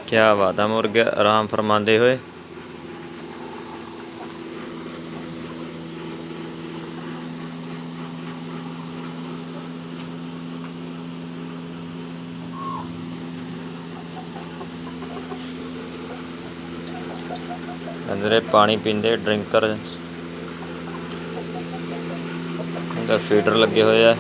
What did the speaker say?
ਕਿਆ ਬਾਤ ਆ, ਮੁਰਗੇ ਆਰਾਮ ਫਰਮਾਉਂਦੇ ਹੋਏ। ਅੰਦਰੇ ਪਾਣੀ ਪੀਂਦੇ ਡਰਿੰਕਰ। ਅੰਦਰ ਫੀਡਰ ਲੱਗੇ ਹੋਏ ਆ।